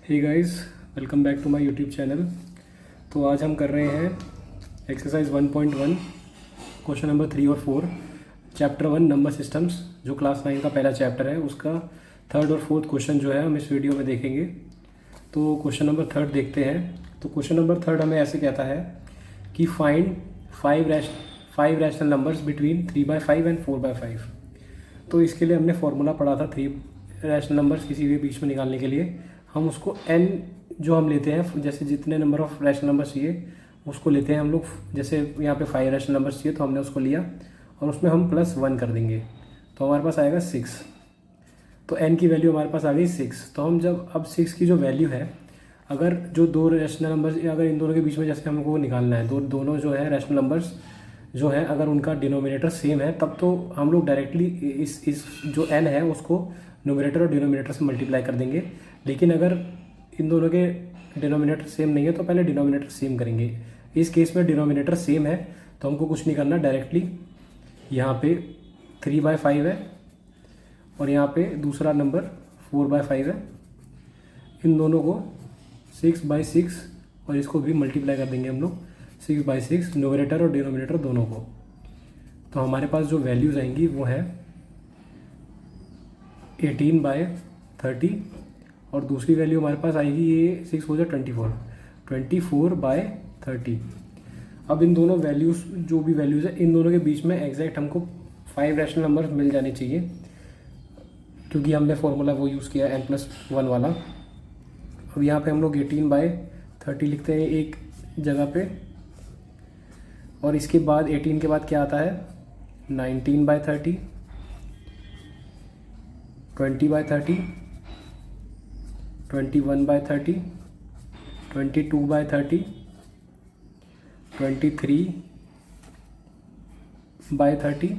Hey guys, welcome back to my YouTube channel. तो आज हम कर रहे हैं एक्सरसाइज 1.1 क्वेश्चन नंबर 3 और 4 चैप्टर 1 नंबर सिस्टम्स, जो क्लास 9 का पहला चैप्टर है, उसका थर्ड और फोर्थ क्वेश्चन जो है हम इस वीडियो में देखेंगे। तो क्वेश्चन नंबर थर्ड देखते हैं। तो क्वेश्चन नंबर थर्ड हमें ऐसे कहता है कि find five rational numbers between 3/5 and 4/5। तो इसके लिए हमने फॉर्मूला पढ़ा था, 3 रैशनल नंबर्स किसी भी बीच में निकालने के लिए हम उसको n जो हम लेते हैं, जैसे जितने नंबर ऑफ रैशनल नंबर्स चाहिए उसको लेते हैं हम लोग। जैसे यहाँ पे 5 रैशनल नंबर्स चाहिए तो हमने उसको लिया और उसमें हम +1 कर देंगे तो हमारे पास आएगा 6। तो n की वैल्यू हमारे पास आ गई 6। तो हम जब अब 6 की जो वैल्यू है, अगर जो दो रैशनल नंबर्स, अगर इन दोनों के बीच में जैसे हमको निकालना है, दोनों जो है रैशनल नंबर्स जो है, अगर उनका डिनोमिनेटर सेम है तब तो हम लोग डायरेक्टली इस जो n है उसको नोमिनेटर और डिनोमिनेटर से मल्टीप्लाई कर देंगे। लेकिन अगर इन दोनों के डिनोमिनेटर सेम नहीं है तो पहले डिनोमिनेटर सेम करेंगे। इस केस में डिनोमिनेटर सेम है तो हमको कुछ नहीं करना, डायरेक्टली यहाँ पे 3/5 है और यहाँ पे दूसरा नंबर 4/5 है। इन दोनों को 6/6 और इसको भी मल्टीप्लाई कर देंगे हम लोग 6/6, नोमिनेटर और डिनोमिनेटर दोनों को। तो हमारे पास जो वैल्यूज़ आएंगी वो है 18/30 और दूसरी वैल्यू हमारे पास आएगी, ये 6 हो जाए 24/30। अब इन दोनों वैल्यूज़, जो भी वैल्यूज़ है, इन दोनों के बीच में एग्जैक्ट हमको 5 रैशनल नंबर मिल जाने चाहिए, क्योंकि हमने फॉर्मूला वो यूज़ किया n+1 वाला। अब यहाँ पे हम लोग 18/30 लिखते हैं एक जगह पे, और इसके बाद 18 के बाद क्या आता है 19/30, 20/30, 21/30, 22/30, 23/30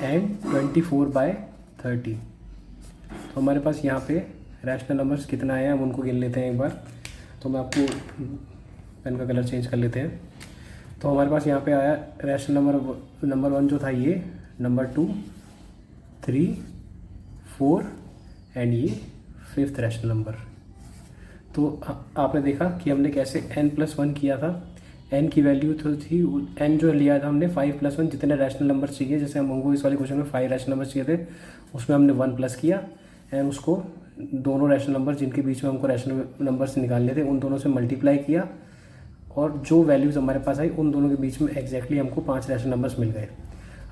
एंड 24/30। तो हमारे पास यहाँ पे रैशनल नंबर्स कितना आया हम उनको गिन लेते हैं एक बार। तो मैं आपको पेन का कलर चेंज कर लेते हैं। तो हमारे पास यहाँ पे आया रैशनल नंबर 1 जो था ये, नंबर 2, 3, 4 एंड ये 5th रैशनल नंबर। तो आपने देखा कि हमने कैसे n+1 किया था। n की वैल्यू तो थी, n जो लिया था हमने 5+1, जितने रैशनल नंबर चाहिए, जैसे हमको इस वाले क्वेश्चन में 5 रैशनल नंबर चाहिए थे, उसमें हमने 1 प्लस किया एंड उसको दोनों रैशनल नंबर जिनके बीच में हमको रैशनल नंबर से निकालने थे उन दोनों से मल्टीप्लाई किया, और जो वैल्यूज़ हमारे पास आई उन दोनों के बीच में एग्जैक्टली हमको 5 रैशनल नंबर्स मिल गए।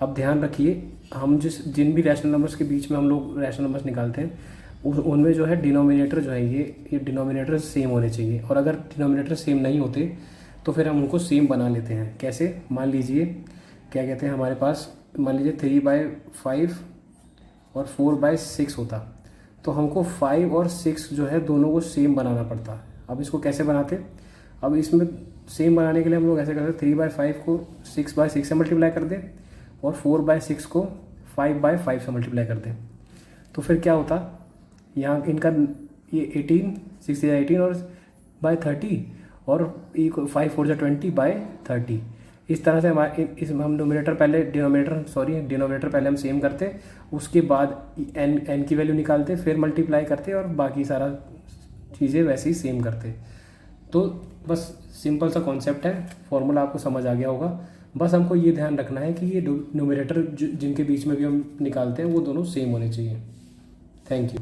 अब ध्यान रखिए, हम जिन भी रैशनल नंबर्स के बीच में हम लोग रैशनल नंबर्स निकालते हैं उनमें जो है डिनोमिनेटर जो है ये डिनोमिनेटर सेम होने चाहिए, और अगर डिनोमिनेटर सेम नहीं होते तो फिर हम उनको सेम बना लेते हैं। कैसे? मान लीजिए क्या कहते हैं, हमारे पास मान लीजिए 3/5 और 4/6 होता, तो हमको 5 और 6 जो है दोनों को सेम बनाना पड़ता। अब इसको कैसे बनाते? अब इसमें सेम बनाने के लिए हम लोग ऐसे करते, 3/5 को 6/6 से मल्टीप्लाई कर दें और 4/6 को 5/5 से मल्टीप्लाई कर दें। तो फिर क्या होता, यहाँ इनका ये 18, 6 या 18 और बाय 30 और 5 4 20/30। इस तरह से हमारे इसमें हम डिनोमिनेटर पहले हम सेम करते, उसके बाद n की वैल्यू निकालते, फिर मल्टीप्लाई करते और बाकी सारा चीज़ें वैसे ही सेम करते। तो बस सिंपल सा कॉन्सेप्ट है, फॉर्मूला आपको समझ आ गया होगा। बस हमको ये ध्यान रखना है कि ये डिनोमिनेटर जिनके बीच में भी हम निकालते हैं वो दोनों सेम होने चाहिए। Thank you.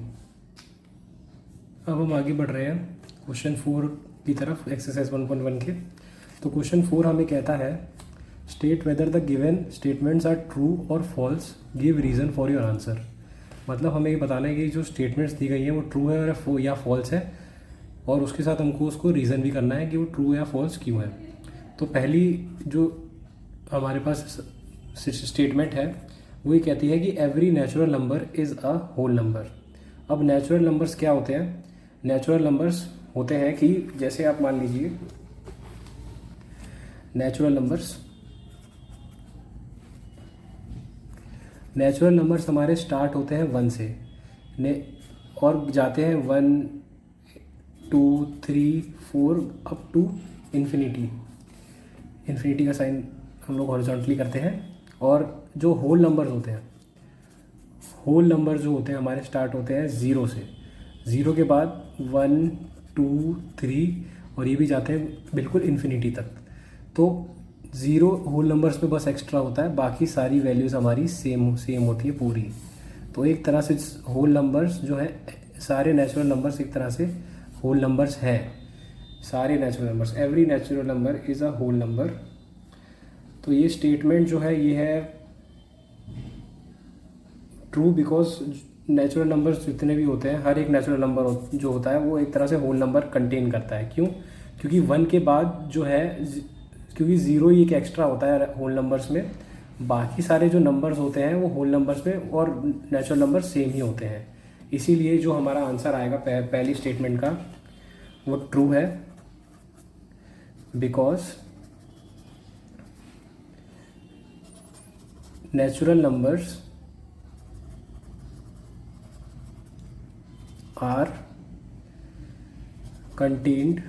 अब हम आगे बढ़ रहे हैं क्वेश्चन 4 की तरफ, एक्सरसाइज 1.1 के। तो क्वेश्चन 4 हमें कहता है, state whether the given statements are true और false, give reason for your answer. मतलब हमें ये बताना है कि जो स्टेटमेंट्स दी गई हैं वो ट्रू है या फॉल्स है, और उसके साथ हमको उसको रीज़न भी करना है कि वो ट्रू या फॉल्स क्यों है। तो पहली जो हमारे पास स्टेटमेंट है वो ये कहती है कि every natural number is a whole number. अब नेचुरल नंबर्स क्या होते हैं? नेचुरल नंबर्स होते हैं कि जैसे आप मान लीजिए नेचुरल नंबर्स हमारे स्टार्ट होते हैं 1 से और जाते हैं 1 2 3 4 अप टू इन्फिनिटी का साइन हम लोग हॉरिजॉन्टली करते हैं। और जो होल नंबर जो होते हैं हमारे स्टार्ट होते हैं 0 से। ज़ीरो के बाद 1 2 3 और ये भी जाते हैं बिल्कुल इन्फिनिटी तक। तो ज़ीरो होल नंबर्स में बस एक्स्ट्रा होता है, बाकी सारी वैल्यूज़ हमारी सेम होती है पूरी। तो एक तरह से होल नंबर्स जो है, सारे नेचुरल नंबर्स एक तरह से होल नंबर्स हैं। सारे natural numbers, every natural number is a whole number. तो ये स्टेटमेंट जो है ये है ट्रू, बिकॉज नेचुरल नंबर्स जितने भी होते हैं, हर एक नेचुरल नंबर जो होता है वो एक तरह से होल नंबर कंटेन करता है। क्यों? क्योंकि 1 के बाद जो है, क्योंकि ज़ीरो ही एक एक्स्ट्रा होता है होल नंबर्स में, बाकी सारे जो नंबर्स होते हैं वो होल नंबर्स में और नेचुरल नंबर सेम ही होते हैं। इसीलिए जो हमारा आंसर आएगा पहली स्टेटमेंट का वो ट्रू है, because natural numbers are contained,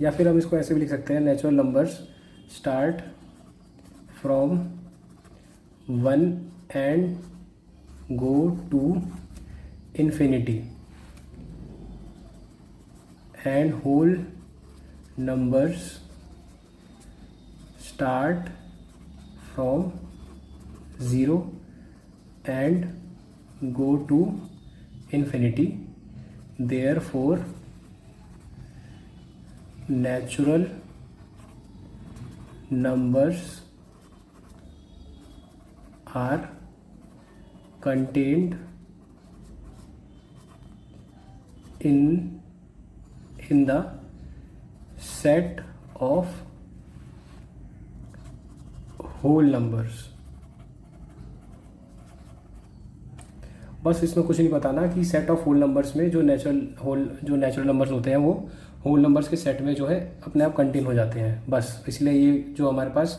या फिर हम इसको ऐसे भी लिख सकते हैं, natural numbers start from 1 and go to infinity, and whole numbers start from 0 and go to infinity. Therefore natural numbers are contained in the set of whole numbers. बस इसमें कुछ नहीं बताना कि सेट ऑफ होल नंबर्स में जो natural numbers होते हैं वो होल नंबर्स के सेट में जो है अपने आप कंटेन हो जाते हैं, बस इसलिए ये जो हमारे पास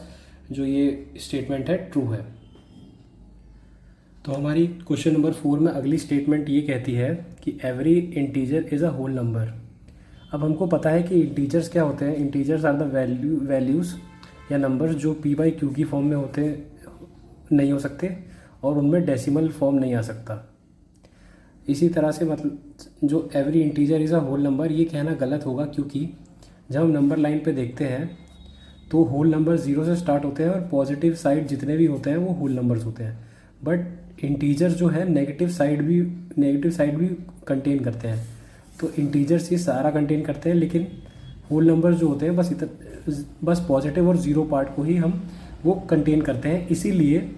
जो ये स्टेटमेंट है ट्रू है। तो हमारी क्वेश्चन नंबर 4 में अगली स्टेटमेंट ये कहती है कि every integer is a whole number. अब हमको पता है कि इंटीजर्स क्या होते हैं। इंटीजर्स आर द वैल्यूज़ या नंबर्स जो p बाई क्यू की फॉर्म में होते नहीं हो सकते और उनमें डेसिमल फॉर्म नहीं आ सकता। इसी तरह से मतलब जो every integer is a whole number, ये कहना गलत होगा, क्योंकि जब हम नंबर लाइन पे देखते हैं तो होल नंबर 0 से स्टार्ट होते हैं और पॉजिटिव साइड जितने भी होते हैं वो होल नंबर्स होते हैं। बट इंटीजर जो है नेगेटिव साइड भी कंटेन करते हैं। तो इंटीजर्स ये सारा कंटेन करते हैं, लेकिन होल नंबर जो होते हैं बस पॉजिटिव और ज़ीरो पार्ट को ही हम वो कंटेन करते हैं। इसीलिए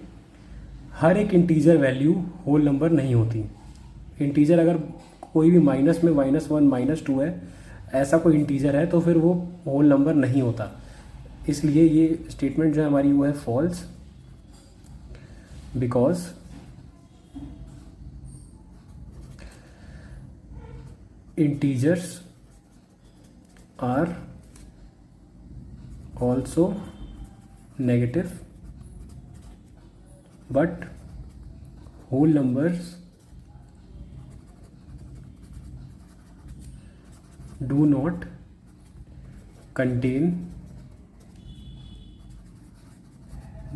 हर एक इंटीजर वैल्यू होल नंबर नहीं होती। इंटीजर अगर कोई भी माइनस में -1 -2 है, ऐसा कोई इंटीजर है, तो फिर वो होल नंबर नहीं होता। इसलिए ये स्टेटमेंट जो है हमारी वो है false, because integers are also negative but whole numbers do not contain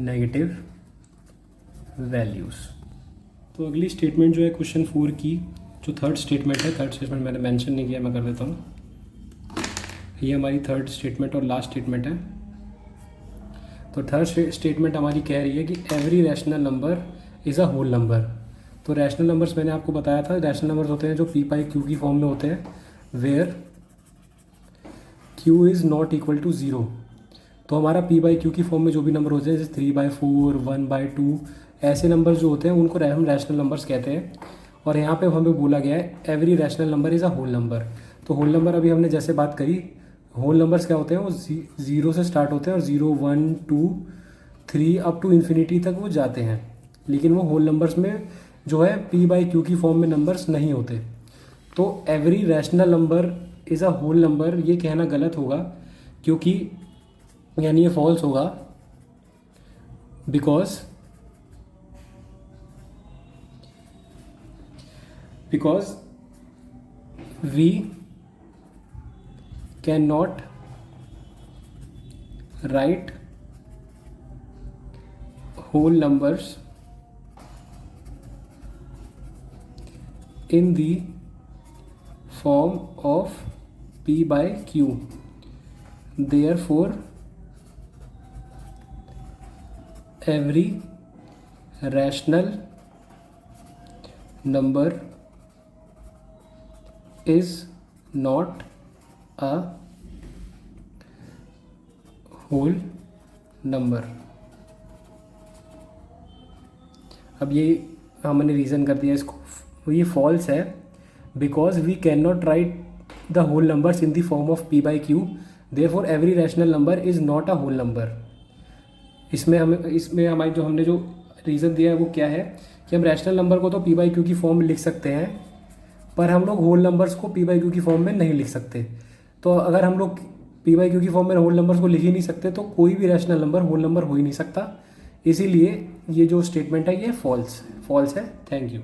negative values। तो अगली स्टेटमेंट जो है क्वेश्चन 4 की जो थर्ड स्टेटमेंट है, थर्ड स्टेटमेंट मैंने मेंशन नहीं किया, मैं कर देता हूँ। ये हमारी थर्ड स्टेटमेंट और लास्ट स्टेटमेंट है। तो थर्ड स्टेटमेंट हमारी कह रही है कि every rational number is a whole number. तो रैशनल नंबर्स मैंने आपको बताया था, रैशनल नंबर्स होते हैं जो p बाई क्यू की फॉर्म में होते हैं, where q is not equal to 0। तो हमारा p बाई क्यू की फॉर्म में जो भी नंबर होते हैं, जैसे 3/4 1/2, ऐसे नंबर जो होते हैं उनको हम रैशनल नंबर्स कहते हैं। और यहाँ पे हमें बोला गया है every rational number is a whole number. तो होल नंबर अभी हमने जैसे बात करी, होल नंबर्स क्या होते हैं, वो 0 से स्टार्ट होते हैं और 0 1 2 3 अप टू इन्फिनिटी तक वो जाते हैं, लेकिन वो होल नंबर्स में जो है p बाई क्यू की फॉर्म में नंबर्स नहीं होते। तो every rational number is a whole number ये कहना गलत होगा, क्योंकि यानी ये फॉल्स होगा, because we can not write whole numbers in the form of P by Q. Therefore, every rational number is not a whole number. अब ये हमने रीज़न कर दिया इसको, ये फॉल्स है because we can not write the whole numbers in the form of P by Q. Therefore every rational number is not a whole number. इसमें हमारी जो हमने जो रीज़न दिया है वो क्या है कि हम रैशनल नंबर को तो P by Q की फॉर्म में लिख सकते हैं, पर हम लोग होल नंबर्स को P by Q की फॉर्म में नहीं लिख सकते. तो अगर हम लोग P by Q की फॉर्म में होल नंबर्स को लिख ही नहीं सकते तो कोई भी रैशनल नंबर होल नंबर हो ही नहीं सकता. इसीलिए ये जो स्टेटमेंट है ये फॉल्स है. Thank you.